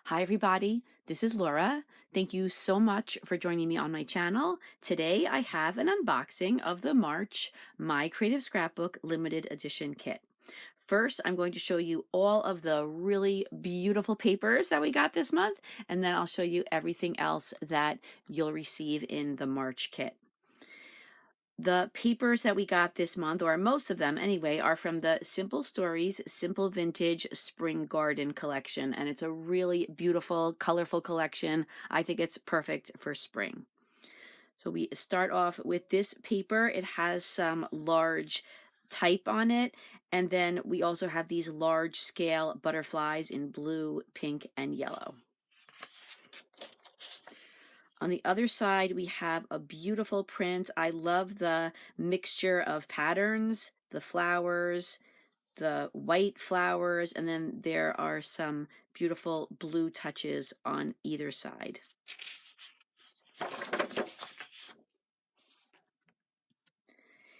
Hi everybody, this is Laura. Thank you so much for joining me on my channel. Today I have an unboxing of the March My Creative Scrapbook Limited Edition Kit. First, I'm going to show you all of the really beautiful papers that we got this month, and then I'll show you everything else that you'll receive in the March kit. The papers that we got this month, or most of them anyway, are from the Simple Stories Simple Vintage Spring Garden collection, and it's a really beautiful, colorful collection. I think it's perfect for spring. So we start off with this paper. It has some large type on it, and then we also have these large scale butterflies in blue, pink, and yellow. On the other side, we have a beautiful print. I love the mixture of patterns, the flowers, the white flowers, and then there are some beautiful blue touches on either side.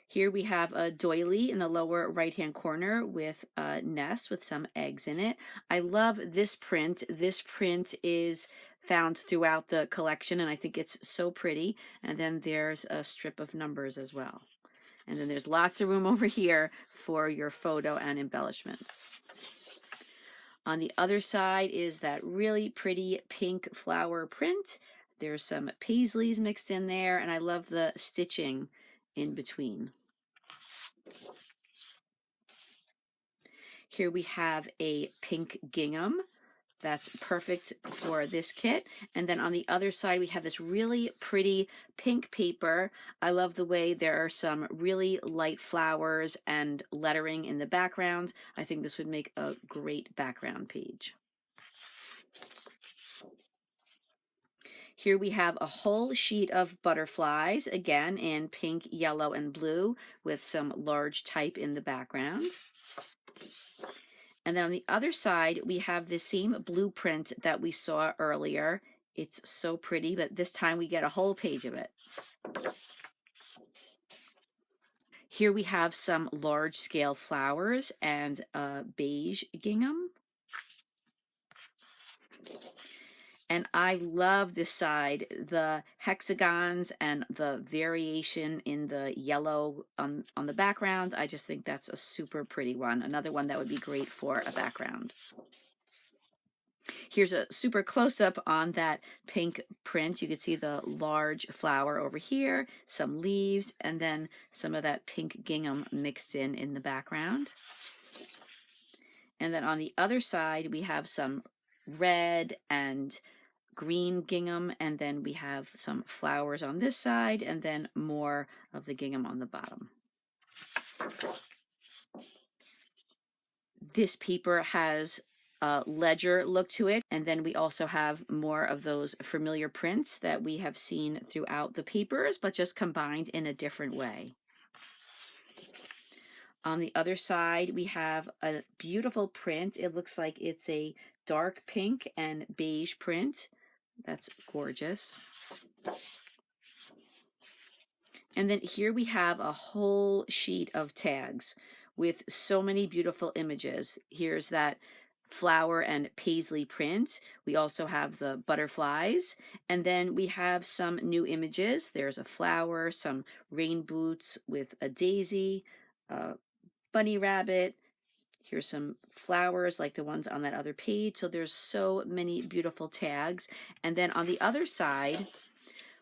Here we have a doily in the lower right-hand corner with a nest with some eggs in it. I love this print. This print is found throughout the collection, and I think it's so pretty. And then there's a strip of numbers as well. And then there's lots of room over here for your photo and embellishments. On the other side is that really pretty pink flower print. There's some paisleys mixed in there, and I love the stitching in between. Here we have a pink gingham that's perfect for this kit. And then on the other side, we have this really pretty pink paper. I love the way there are some really light flowers and lettering in the background. I think this would make a great background page. Here we have a whole sheet of butterflies, again in pink, yellow, and blue, with some large type in the background. And then on the other side, we have the same blueprint that we saw earlier. It's so pretty, but this time we get a whole page of it. Here we have some large scale flowers and a beige gingham. And I love this side, the hexagons and the variation in the yellow on the background. I just think that's a super pretty one. Another one that would be great for a background. Here's a super close-up on that pink print. You can see the large flower over here, some leaves, and then some of that pink gingham mixed in the background. And then on the other side, we have some red and green gingham, and then we have some flowers on this side, and then more of the gingham on the bottom. This paper has a ledger look to it, and then we also have more of those familiar prints that we have seen throughout the papers, but just combined in a different way. On the other side, we have a beautiful print. It looks like it's a dark pink and beige print. That's gorgeous. And then here we have a whole sheet of tags with so many beautiful images. Here's that flower and paisley print. We also have the butterflies, and then we have some new images. There's a flower, some rain boots with a daisy, a bunny rabbit. Here's some flowers like the ones on that other page. So there's so many beautiful tags. And then on the other side,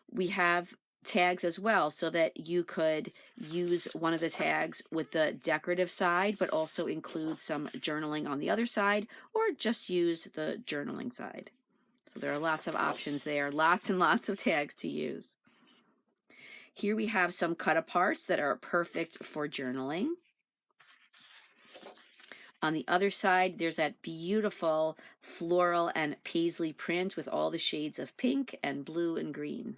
we have tags as well, so that you could use one of the tags with the decorative side, but also include some journaling on the other side, or just use the journaling side. So there are lots of options there, lots and lots of tags to use. Here we have some cut-aparts that are perfect for journaling. On the other side, there's that beautiful floral and paisley print with all the shades of pink and blue and green.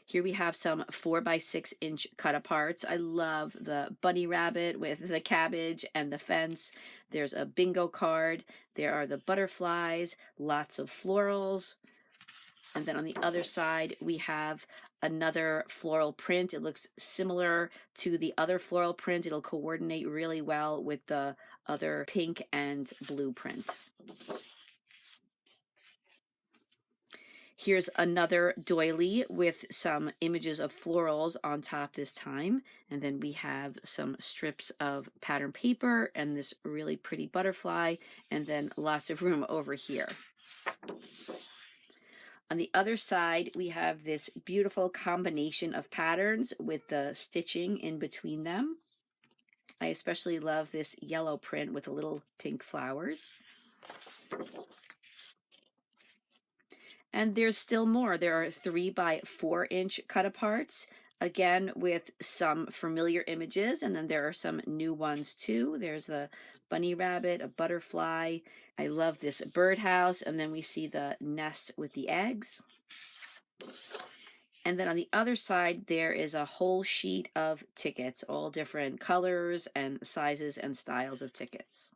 Here we have some 4x6-inch cut-aparts. I love the bunny rabbit with the cabbage and the fence. There's a bingo card. There are the butterflies, lots of florals. And then on the other side, we have another floral print. It looks similar to the other floral print. It'll coordinate really well with the other pink and blue print. Here's another doily with some images of florals on top this time. And then we have some strips of pattern paper and this really pretty butterfly, and then lots of room over here. On the other side, we have this beautiful combination of patterns with the stitching in between them. I especially love this yellow print with the little pink flowers. And there's still more. There are 3 by 4 inch cut aparts, again with some familiar images, and then there are some new ones too. There's the bunny rabbit, a butterfly. I love this birdhouse, and then we see the nest with the eggs. And then on the other side, there is a whole sheet of tickets, all different colors and sizes and styles of tickets.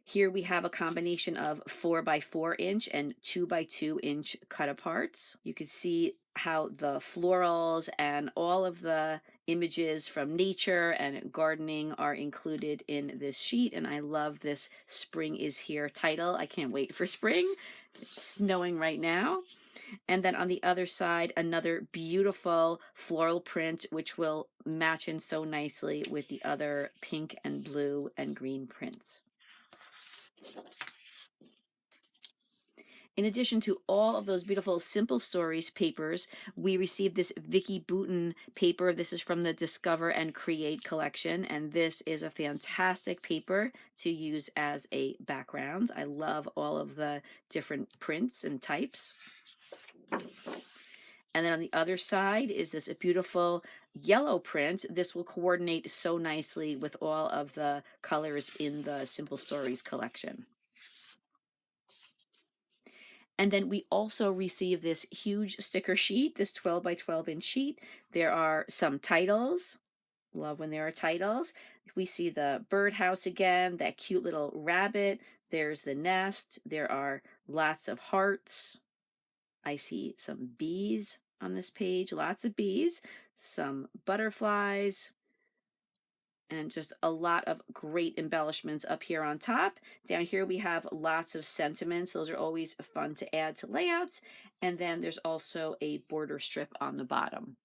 Here we have a combination of 4 by 4 inch and 2 by 2 inch cut aparts. You can see how the florals and all of the images from nature and gardening are included in this sheet. And I love this Spring is Here title. I can't wait for spring. It's snowing right now. And then on the other side, another beautiful floral print, which will match in so nicely with the other pink and blue and green prints. In addition to all of those beautiful Simple Stories papers, we received this Vicky Bouton paper. This is from the Discover and Create collection, and this is a fantastic paper to use as a background. I love all of the different prints and types. And then on the other side is this beautiful yellow print. This will coordinate so nicely with all of the colors in the Simple Stories collection. And then we also received this huge sticker sheet, this 12 by 12 inch sheet. There are some titles. Love when there are titles. We see the birdhouse again, that cute little rabbit. There's the nest. There are lots of hearts. I see some bees on this page, lots of bees, some butterflies, and just a lot of great embellishments up here on top. Down here we have lots of sentiments. Those are always fun to add to layouts. And then there's also a border strip on the bottom.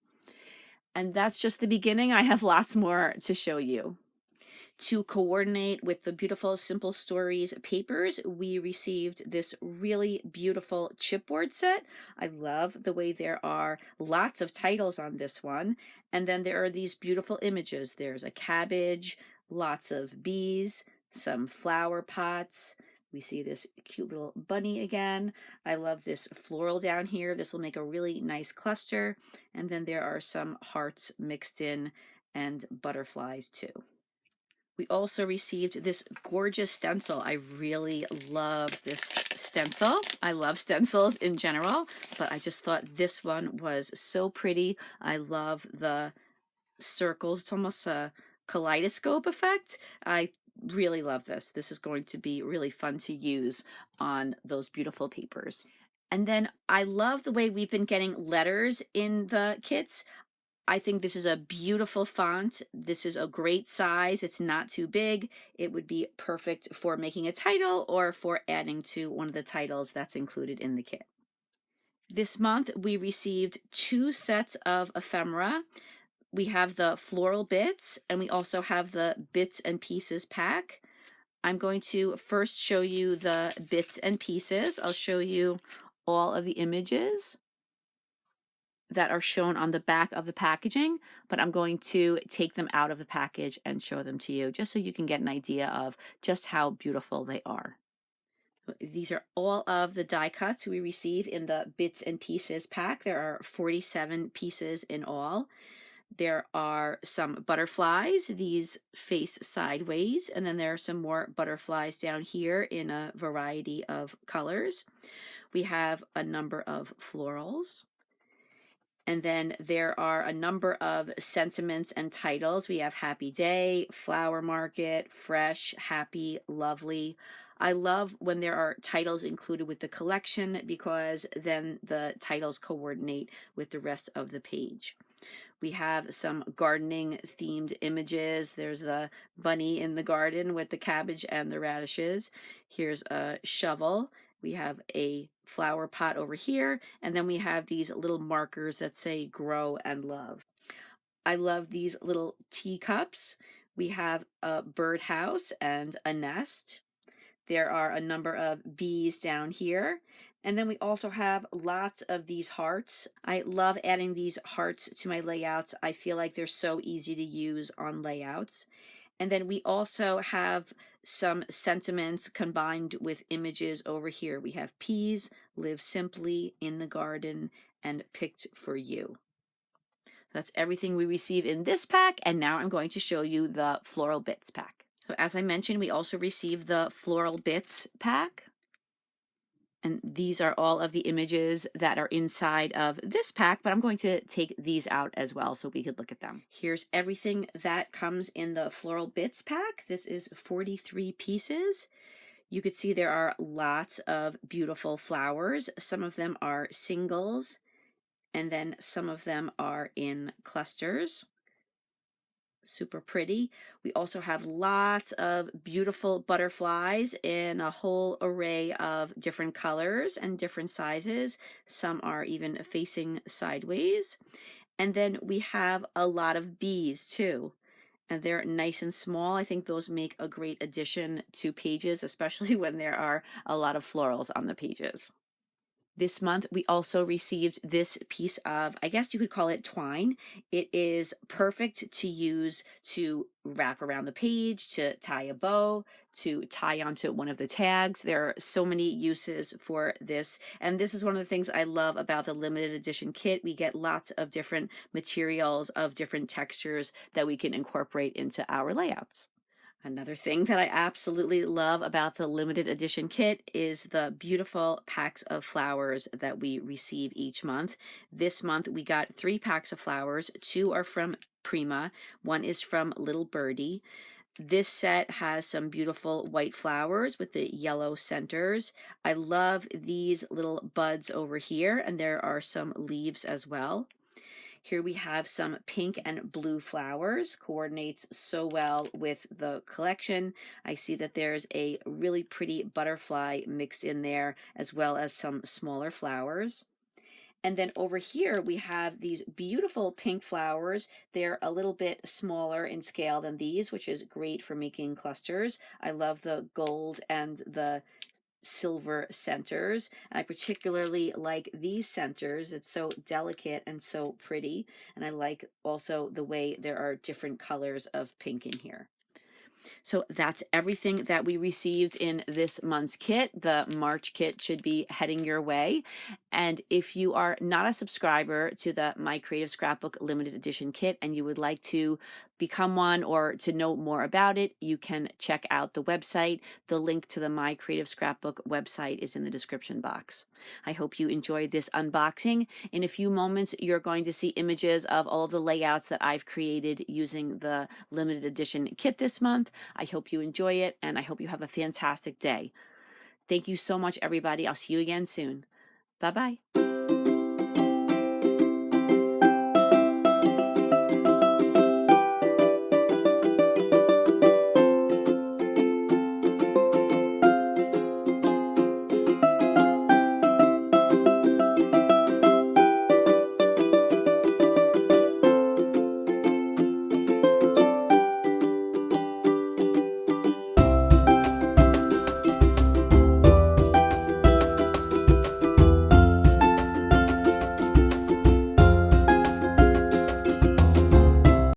And that's just the beginning. I have lots more to show you. To coordinate with the beautiful Simple Stories papers, we received this really beautiful chipboard set. I love the way there are lots of titles on this one. And then there are these beautiful images. There's a cabbage, lots of bees, some flower pots. We see this cute little bunny again. I love this floral down here. This will make a really nice cluster. And then there are some hearts mixed in and butterflies too. We also received this gorgeous stencil. I really love this stencil. I love stencils in general, but I just thought this one was so pretty. I love the circles. It's almost a kaleidoscope effect. I really love this. This is going to be really fun to use on those beautiful papers. And then I love the way we've been getting letters in the kits. I think this is a beautiful font. This is a great size. It's not too big. It would be perfect for making a title or for adding to one of the titles that's included in the kit. This month, we received 2 sets of ephemera. We have the floral bits, and we also have the bits and pieces pack. I'm going to first show you the bits and pieces. I'll show you all of the images that are shown on the back of the packaging, but I'm going to take them out of the package and show them to you just so you can get an idea of just how beautiful they are. These are all of the die cuts we receive in the bits and pieces pack. There are 47 pieces in all. There are some butterflies, these face sideways, and then there are some more butterflies down here in a variety of colors. We have a number of florals. And then there are a number of sentiments and titles. We have Happy Day, Flower Market, Fresh, Happy, Lovely. I love when there are titles included with the collection because then the titles coordinate with the rest of the page. We have some gardening themed images. There's the bunny in the garden with the cabbage and the radishes. Here's a shovel. We have a flower pot over here, and then we have these little markers that say grow and love. I love these little teacups. We have a birdhouse and a nest. There are a number of bees down here. And then we also have lots of these hearts. I love adding these hearts to my layouts. I feel like they're so easy to use on layouts. And then we also have some sentiments combined with images over here. We have peas, live simply in the garden, and picked for you. That's everything we receive in this pack, and now I'm going to show you the Floral Bits pack. So as I mentioned, we also received the Floral Bits pack. And these are all of the images that are inside of this pack, but I'm going to take these out as well so we could look at them. Here's everything that comes in the Floral Bits pack. This is 43 pieces. You could see there are lots of beautiful flowers. Some of them are singles, and then some of them are in clusters. Super pretty. We also have lots of beautiful butterflies in a whole array of different colors and different sizes. Some are even facing sideways. And then we have a lot of bees too. And they're nice and small. I think those make a great addition to pages, especially when there are a lot of florals on the pages. This month, we also received this piece of, I guess you could call it twine. It is perfect to use to wrap around the page, to tie a bow, to tie onto one of the tags. There are so many uses for this. And this is one of the things I love about the limited edition kit. We get lots of different materials of different textures that we can incorporate into our layouts. Another thing that I absolutely love about the limited edition kit is the beautiful packs of flowers that we receive each month. This month we got 3 packs of flowers. 2 are from Prima, 1 is from Little Birdie. This set has some beautiful white flowers with the yellow centers. I love these little buds over here, and there are some leaves as well. Here we have some pink and blue flowers, coordinates so well with the collection. I see that there's a really pretty butterfly mixed in there, as well as some smaller flowers. And then over here we have these beautiful pink flowers. They're a little bit smaller in scale than these, which is great for making clusters. I love the gold and the silver centers. I particularly like these centers. It's so delicate and so pretty. And I like also the way there are different colors of pink in here. So that's everything that we received in this month's kit. The March kit should be heading your way. And if you are not a subscriber to the My Creative Scrapbook limited edition kit and you would like to become one or to know more about it, you can check out the website. The link to the My Creative Scrapbook website is in the description box. I hope you enjoyed this unboxing. In a few moments, you're going to see images of all of the layouts that I've created using the limited edition kit this month. I hope you enjoy it, and I hope you have a fantastic day. Thank you so much, everybody. I'll see you again soon. Bye-bye.